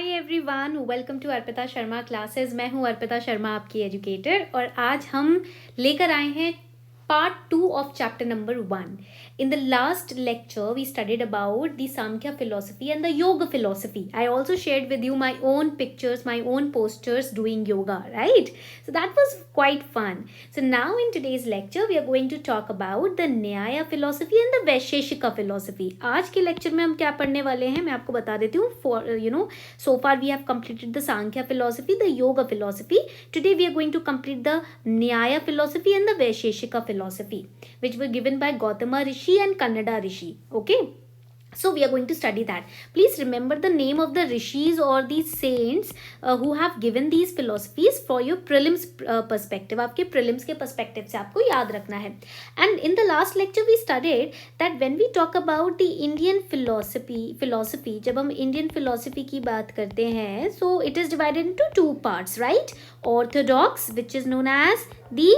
Hi everyone, welcome to Arpita Sharma classes. मैं हूँ अर्पिता शर्मा, आपकी एजुकेटर, और आज हम लेकर आए हैं part 2 of chapter number 1. In the last lecture, we studied about the Samkhya philosophy and the Yoga philosophy. I also shared with you my own pictures, my own posters doing yoga, right? So that was quite fun. So now in today's lecture, we are going to talk about the Nyaya philosophy and the Vaisheshika philosophy. आज के lecture में हम क्या पढ़ने वाले हैं मैं आपको बता देती हूँ. So far we have completed the Sankhya philosophy, the Yoga philosophy. Today we are going to complete the Nyaya philosophy and the Vaisheshika philosophy, which were given by Gautama Rishi and Kannada Rishi. Okay, so we are going to study that. Please remember the name of the rishis or the saints who have given these philosophies for your prelims perspective. आपके prelims के perspective से आपको याद रखना है. And in the last lecture we studied that when we talk about the Indian philosophy, जब हम Indian philosophy की बात करते हैं, so it is divided into two parts, right? Orthodox, which is known as the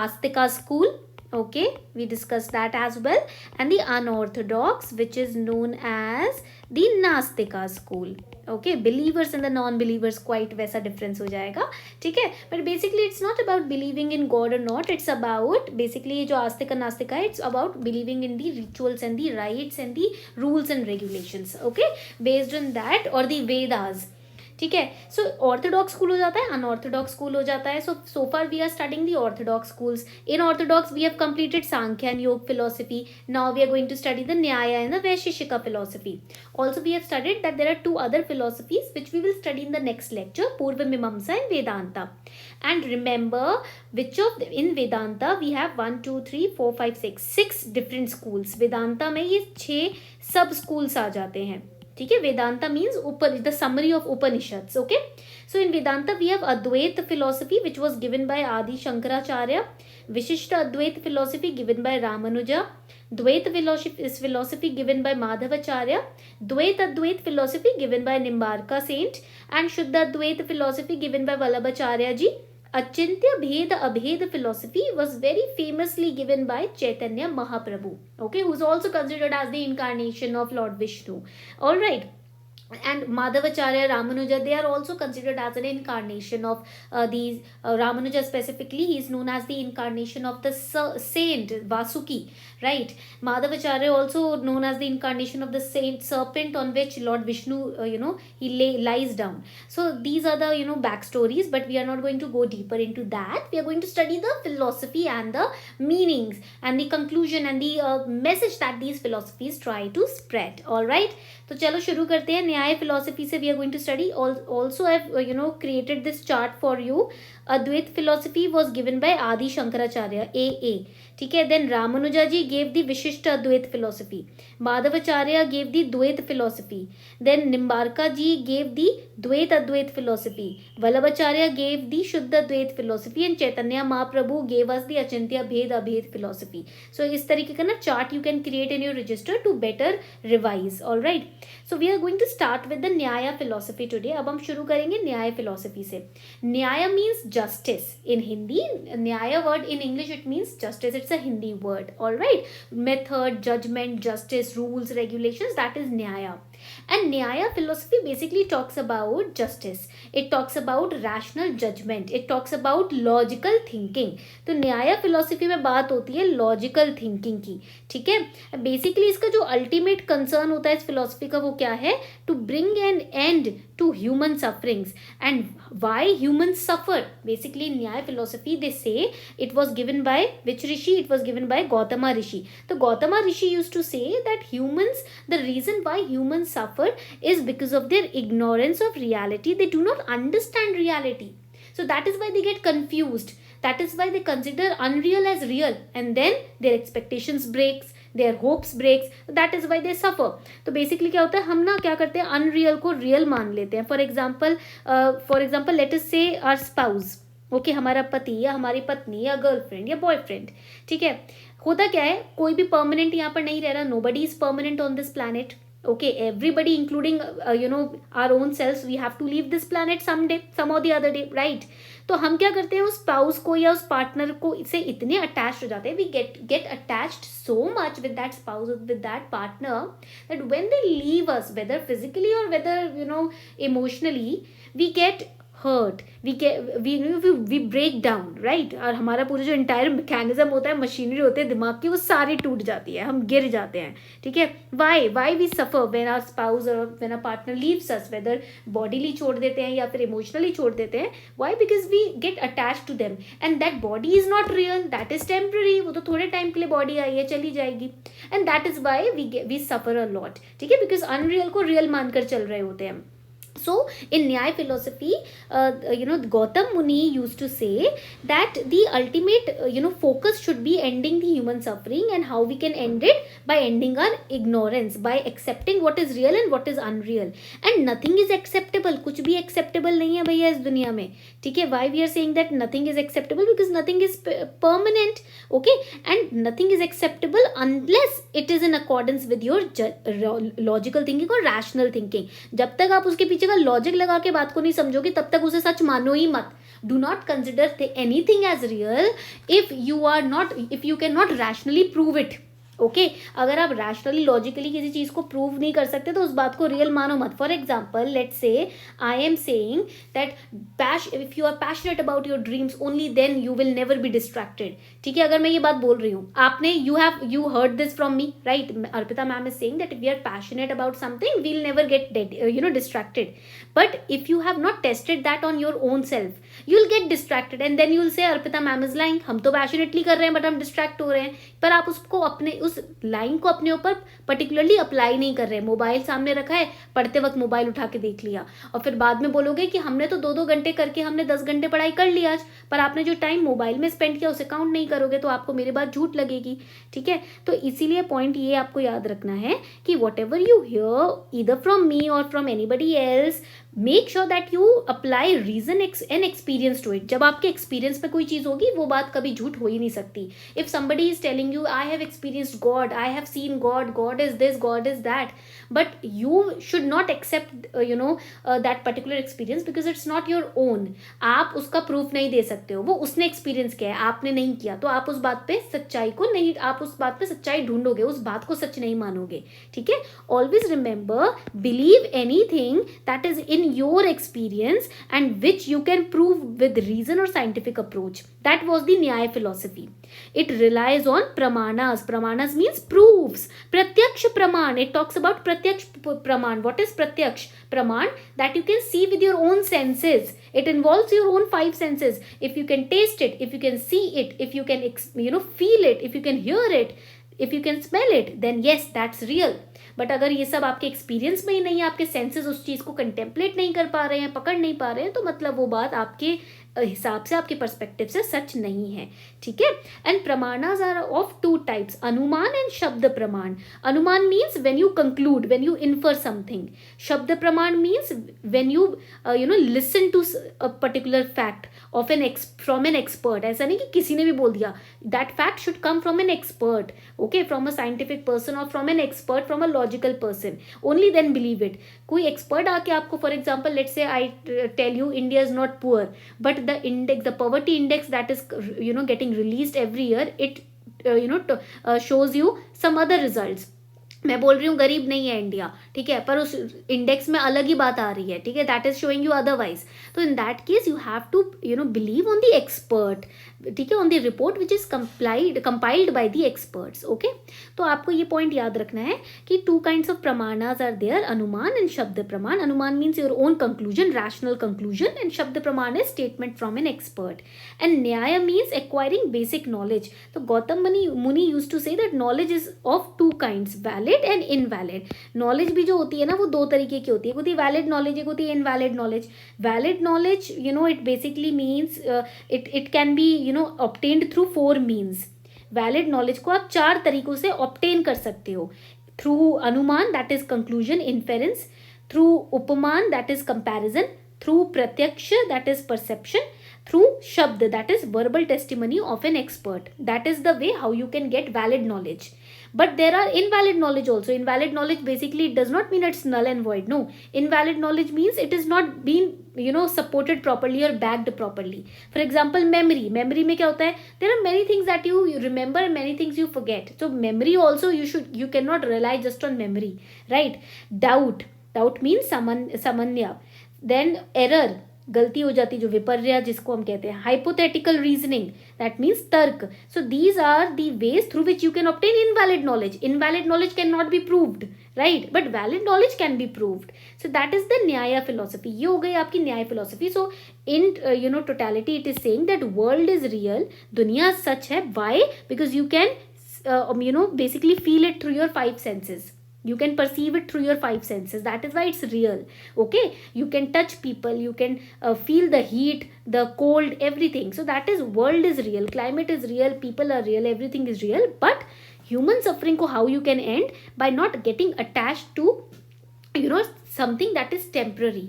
Astika school. Okay, we discussed that as well. And the unorthodox, which is known as the Nastika school. Okay, believers and the non-believers, quite वैसा difference हो जाएगा, ठीक है. But basically it's not about believing in God or not. It's about basically जो आस्तिक नास्तिक है, it's about believing in the rituals and the rites and the rules and regulations. Okay, based on that, or the Vedas. ठीक है. सो Orthodox school हो जाता है, unorthodox school हो जाता है. So far we are studying the orthodox schools. In orthodox we have completed Samkhya and Yoga philosophy. Now we are going to study the Nyaya and the Vaisheshika philosophy. Also we have studied that there are two other philosophies which we will study in the next lecture, Purva Mimamsa and Vedanta. And remember, in Vedanta we have 1 2 3 4 5 6 different schools. Vedanta में ये 6 सब schools आ जाते हैं, ठीक है. Vedanta means the summary of Upanishads. Okay, so in Vedanta we have Advaita philosophy which was given by Adi Shankaracharya, Vishishta Advaita philosophy given by Ramanuja, Dvaita philosophy given by Madhavacharya, Dvait Advait philosophy given by Nimbarka saint, and Shuddha Advait philosophy given by Vallabhacharya ji. Achintya Bheda Abheda philosophy was very famously given by Chaitanya Mahaprabhu, okay, who is also considered as the incarnation of Lord Vishnu. All right. And Madhavacharya, Ramanuja, they are also considered as an incarnation of these. Ramanuja specifically, he is known as the incarnation of the saint Vasuki, right? Madhavacharya also known as the incarnation of the saint serpent on which Lord Vishnu, he lies down. So these are the backstories, but we are not going to go deeper into that. We are going to study the philosophy and the meanings and the conclusion and the message that these philosophies try to spread. All right, तो चलो शुरू करते हैं. Nyaya philosophy से we are going to study. Also I have created this chart for you. Advaita philosophy was given by Adi Shankaracharya, ए, ठीक है. Then Ramanuja ji gave the Vishishta Advaita philosophy, Madhvacharya gave the Dvaita philosophy, then Nimbarka ji gave the Dvaita Advaita philosophy, Vallabhacharya gave the Shuddha Advaita philosophy, and Chaitanya Mahaprabhu gave us the Achintya Bheda Abheda philosophy. So इस तरीके का ना chart you can create in your register to better revise. All right, so we are going to start with the Nyaya philosophy today. अब हम शुरू करेंगे Nyaya philosophy से. Nyaya means justice in Hindi. Nyaya word in English it means justice. It's a Hindi word. All right, method, judgment, justice, rules, regulations, that is Nyaya. And Nyaya philosophy basically talks about justice. It talks about rational judgment. It talks about logical thinking. तो न्याय philosophy में बात होती है logical thinking की, ठीक है. Basically इसका जो ultimate concern होता है इस philosophy का वो क्या है? To bring an end to human sufferings. And why humans suffer? Basically in Nyaya philosophy they say it was given by which rishi? It was given by Gautama Rishi. So Gautama Rishi used to say that humans, the reason why humans suffer is because of their ignorance of reality. They do not understand reality, so that is why they get confused. That is why they consider unreal as real, and then their expectations breaks, their hopes breaks. That is why they suffer. तो basically क्या होता है, हम ना क्या करते हैं, unreal को real मान लेते हैं. For example let us say our spouse, okay, हमारा पति या हमारी पत्नी या गर्लफ्रेंड या बॉयफ्रेंड, ठीक है. होता क्या है, कोई भी परमानेंट यहाँ पर नहीं रह रहा. nobody is permanent on this planet. Okay, everybody including our own selves, we have to leave this planet someday, some or the other day, right? तो हम क्या करते हैं, उस स्पाउस को या उस पार्टनर को से इतने अटैच्ड हो जाते हैं, we get attached so much with that spouse, with that partner, that when they leave us, whether physically और whether emotionally, we get hurt, we break down, right? और हमारा पूरा जो इंटायर मैकेनिज्म होता है, मशीनरी होते हैं दिमाग की, वो सारी टूट जाती है, हम गिर जाते हैं, ठीक है? Why we suffer when our spouse और when our partner leaves us, whether bodily छोड़ देते हैं या फिर इमोशनली छोड़ देते हैं, why? Because we get attach to them, and that body is not real, that is temporary, वो तो थोड़े टाइम के लिए बॉडी आई है, चली जाएगी, and that is why we suffer a lot, ठीक है? बिकॉज अनरियल को रियल मानकर चल रहे होते हैं. So in Nyaya philosophy, Gautam Muni used to say that the ultimate focus should be ending the human suffering, and how we can end it by ending our ignorance, by accepting what is real and what is unreal, and nothing is acceptable, कुछ भी acceptable नहीं है भैया इस दुनिया में, ठीक है? Why we are saying that nothing is acceptable? Because nothing is permanent, okay? And nothing is acceptable unless it is in accordance with your logical thinking or rational thinking. जब तक आप उसके पीछे लॉजिक लगा के बात को नहीं समझोगे, तब तक उसे सच मानो ही मत. Do not consider anything as real if you cannot rationally prove it. Okay अगर आप रैशनली लॉजिकली किसी चीज को प्रूव नहीं कर सकते तो उस बात को रियल मानो मत. For example, let's say I am saying that if you are passionate about your dreams, only then you will never be distracted. ठीक है, अगर मैं ये बात बोल रही हूँ, आपने you heard this from me, right? Arpita ma'am is saying that if we are passionate about something, we will never get distracted. But if you have not tested that on your own self, you will get distracted, and then you will say Arpita ma'am is lying. हम तो passionately कर रहे हैं but हम distract हो रहे हैं. पर आप उसको अपने उस लाइन को अपने ऊपर पर्टिकुलरली अप्लाई नहीं कर रहे. मोबाइल सामने रखा है, पढ़ते वक्त मोबाइल उठा के देख लिया, और फिर बाद में बोलोगे कि हमने तो 2-2 घंटे करके हमने 10 घंटे पढ़ाई कर ली आज, पर आपने जो टाइम मोबाइल में स्पेंड किया उसे काउंट नहीं करोगे, तो आपको मेरी बात झूठ लगेगी. ठीक है, तो इसीलिए पॉइंट ये आपको याद रखना है कि whatever you hear either from me और from anybody else, make sure that you apply reason and experience to it. जब आपके एक्सपीरियंस में कोई चीज होगी, वो बात कभी झूठ हो ही नहीं सकती. If somebody is telling you I have experienced God, I have seen God, God is this, God is that, but you should not accept that particular experience because it's not your own. आप उसका proof नहीं दे सकते हो, वो उसने experience किया है, आपने नहीं किया, तो आप उस बात पे सच्चाई को नहीं, आप उस बात पे सच्चाई ढूंढोगे, उस बात को सच नहीं मानोगे. ठीक है, always remember, believe anything that is in your experience and which you can prove with reason or scientific approach. That was the Nyaya philosophy. It relies on pramanas. Pramanas means proofs. Pratyaksh praman, it talks about pratyaksh praman. What is pratyaksh praman? That you can see with your own senses. It involves your own 5 senses. If you can taste it, if you can see it, if you can feel it, if you can hear it, if you can smell it, then yes, that's real. But अगर ये सब आपके experience में ही नहीं है, आपके senses उस चीज़ को कंटेम्पलेट नहीं कर पा रहे हैं, पकड़ नहीं पा रहे हैं, तो मतलब वो बात आपके हिसाब से, आपके पर्सपेक्टिव से सच नहीं है. ठीक है, and pramanas are of 2 types, anuman and shabda pramana. Anuman means when you conclude, when you infer something. Shabda pramana means when you listen to a particular fact of from an expert. ऐसा नहीं कि किसी ने भी बोल दिया, that fact should come from an expert, okay, from a scientific person और from an expert, from a logical person, only then believe it. कोई एक्सपर्ट आके आपको, for example let's say I tell you India is not poor, but the poverty index that is getting released every year, it shows you some other results. मैं बोल रही हूँ गरीब नहीं है इंडिया, ठीक है, पर उस इंडेक्स में अलग ही बात आ रही है. ठीक है, that is showing you otherwise. तो in that case you have to believe on the expert. ठीक है, on the report which is compiled by the experts. Okay, तो आपको ये पॉइंट याद रखना है कि 2 kinds of pramanas are there, anuman and shabda pramana. Anuman means your own conclusion, rational conclusion, and shabda pramana is statement from an expert. And Nyaya means acquiring basic knowledge. तो Gautam Muni use to say that knowledge is of 2 kinds, valid and invalid. Knowledge भी जो होती है ना, वो 2 तरीके की होती है. एक होती है वैलिड नॉलेज, एक होती है invalid knowledge. Valid knowledge it basically means it can be obtained through 4 means. Valid knowledge को आप 4 तरीकों से ऑब्टेन कर सकते हो. थ्रू अनुमान, that is conclusion, inference. Through उपमान, दैट इज कंपैरिजन. थ्रू प्रत्यक्ष, दैट इज परसेप्शन. थ्रू शब्द, that is verbal testimony of an expert. That is the way how you can get valid knowledge. But there are invalid knowledge also. Invalid knowledge basically it does not mean it's null and void. No, invalid knowledge means it is not being supported properly or backed properly. For example, memory में क्या होता है, there are many things that you remember and many things you forget. So memory also you cannot rely just on memory, right? Doubt means samanya. Then error, गलती हो जाती, जो विपर्य जिसको हम कहते हैं. हाइपोथेटिकल रीजनिंग, दैट मीन्स तर्क. So these are the ways through which you can obtain invalid knowledge. Invalid knowledge can not be proved, right, but valid knowledge can be proved. So that is the Nyaya philosophy. ये हो गई आपकी Nyaya philosophy. So in totality it is saying that world is real, दुनिया सच है. Why? Because you can basically feel it through your five senses. You can perceive it through your five senses. That is why it's real. Okay, you can touch people, you can feel the heat, the cold, everything. So that is, world is real, climate is real, people are real, everything is real. But human suffering ko how you can end? By not getting attached to something that is temporary.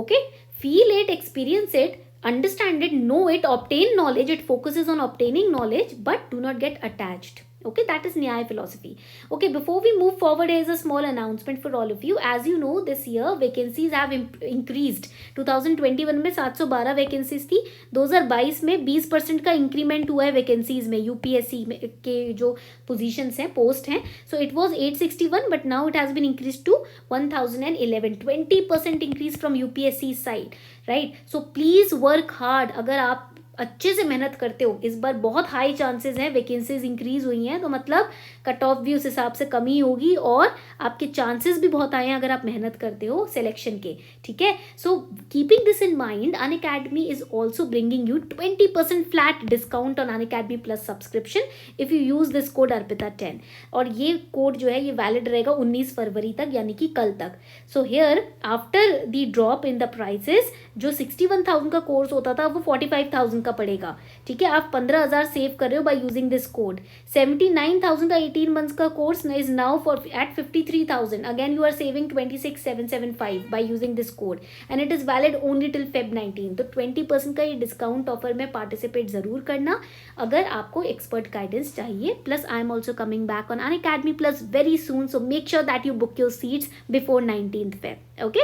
Okay, feel it, experience it, understand it, know it, obtain knowledge. It focuses on obtaining knowledge, but do not get attached. Okay, that is Nyaya philosophy. Okay, before we move forward, here is a small announcement for all of you. As you know, this year vacancies have increased. 2021 में 712 vacancies थी, 2022 में 20% का increment हुआ है vacancies में. UPSC में के जो पोजीशंस हैं, पोस्ट हैं. So it was 861 but now it has been increase to 1011. 20% increase from UPSC side, right. So please work hard. अगर आप अच्छे से मेहनत करते हो, इस बार बहुत हाई चांसेस हैं, वैकेंसीज इंक्रीज हुई हैं, तो मतलब कट ऑफ भी उस हिसाब से कमी होगी और आपके चांसेस भी बहुत आए हैं अगर आप मेहनत करते हो सिलेक्शन के. ठीक है. So keeping this in mind, Unacademy is also bringing you 20% flat discount on Unacademy Plus subscription if you use this code अर्पिता10. और ये कोड जो है ये वैलिड रहेगा 19 फरवरी तक, यानी कि कल तक. So here after the drop in the prices, जो 61,000 का कोर्स होता था वो 45,000 का पड़ेगा. ठीक है, आप 15,000 सेव कर रहे हो बाय यूजिंग दिस कोड. 79,000 का 18 मंथ्स का course is now for at 53,000. Again you are saving 26,775 by using this code and it is valid only till Feb 19. तो 20% का ये डिस्काउंट ऑफर में पार्टिसिपेट जरूर करना अगर आपको एक्सपर्ट गाइडेंस चाहिए. Plus I am also coming back on Unacademy plus very soon, so make sure that you book your seats before 19th Feb. Okay,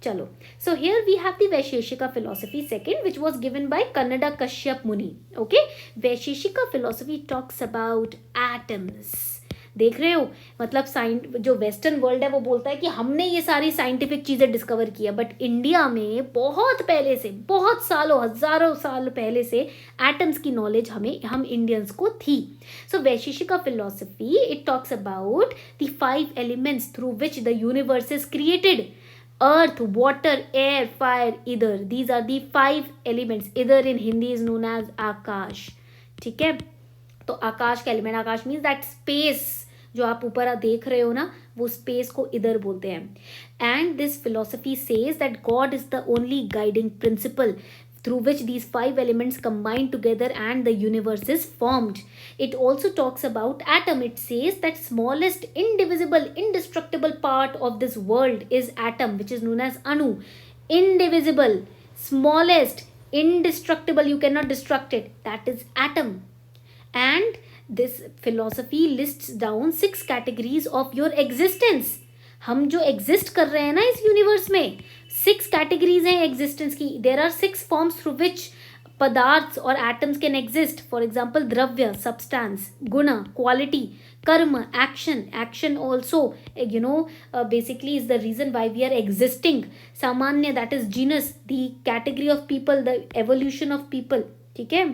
chalo. So here we have the Vaisheshika philosophy second, which was given by Kannada Kashyap Muni. Okay, Vaisheshika philosophy talks about atoms. देख रहे हो, मतलब जो western world है वो बोलता है कि हमने ये सारी साइंटिफिक चीज़ें डिस्कवर की है, बट इंडिया में बहुत पहले से, बहुत सालों, हजारों साल पहले से एटम्स की नॉलेज हम इंडियंस को थी. So Vaisheshika philosophy it talks about the 5 elements through which the universe is created. Earth, water, air, fire, ether. These are the 5 elements. Ether in Hindi is known as आकाश. ठीक है, तो आकाश का element, Akash means that space जो आप ऊपर देख रहे हो ना, वो स्पेस को इधर बोलते हैं. And this philosophy says that God is the only guiding principal through which these 5 elements combine together and the universe is formed. It also talks about atom. It says that smallest indivisible, indestructible part of this world is atom, which is known as Anu. Indivisible, smallest, indestructible, you cannot destruct it. That is atom. And this philosophy lists down 6 categories of your existence. हम जो exist कर रहे हैं ना इस universe में, 6 categories हैं existence की. There are 6 forms through which padarth और atoms can exist. For example dravya, substance, guna, quality, karma, action also basically is the reason why we are existing. Samanya, that is genus, the category of people, the evolution of people. ठीक है.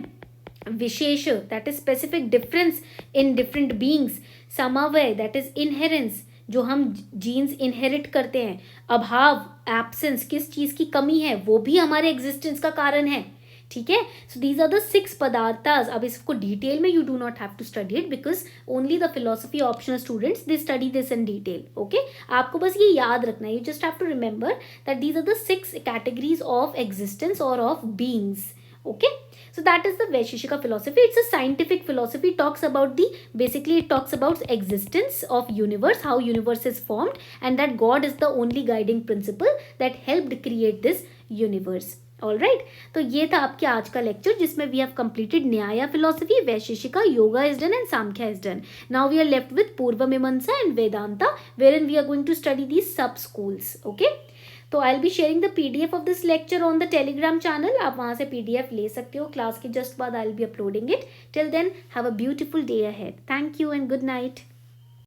Vishesh, that is specific difference in different beings. Samavaya, that is inherence, जो हम jeans inherit करते हैं. अभाव, absence, किस चीज़ की कमी है, वो भी हमारे एग्जिस्टेंस का कारण है. ठीक है. So these are the 6 padarthas. अब इसको डिटेल में you do not have to study it because only the philosophy optional students they study this in detail. Okay, आपको बस ये याद रखना है. You just have to remember that these are the 6 categories of existence और of beings. Okay, so that is the Vaisheshika philosophy. It's a scientific philosophy. Basically it talks about existence of universe, how universe is formed, and that God is the only guiding principle that helped create this universe. All right, तो ये था आपके आज का lecture जिसमें we have completed Nyaya philosophy, Vaisheshika, Yoga is done and Sankhya is done. Now we are left with Purva Mimamsa and Vedanta, wherein we are going to study these sub schools. Okay, तो आई will be sharing the PDF of this lecture on the Telegram channel. आप वहाँ से PDF ले सकते हो. Class के just बाद I will be uploading it. Till then have a beautiful day ahead. Thank you and good night.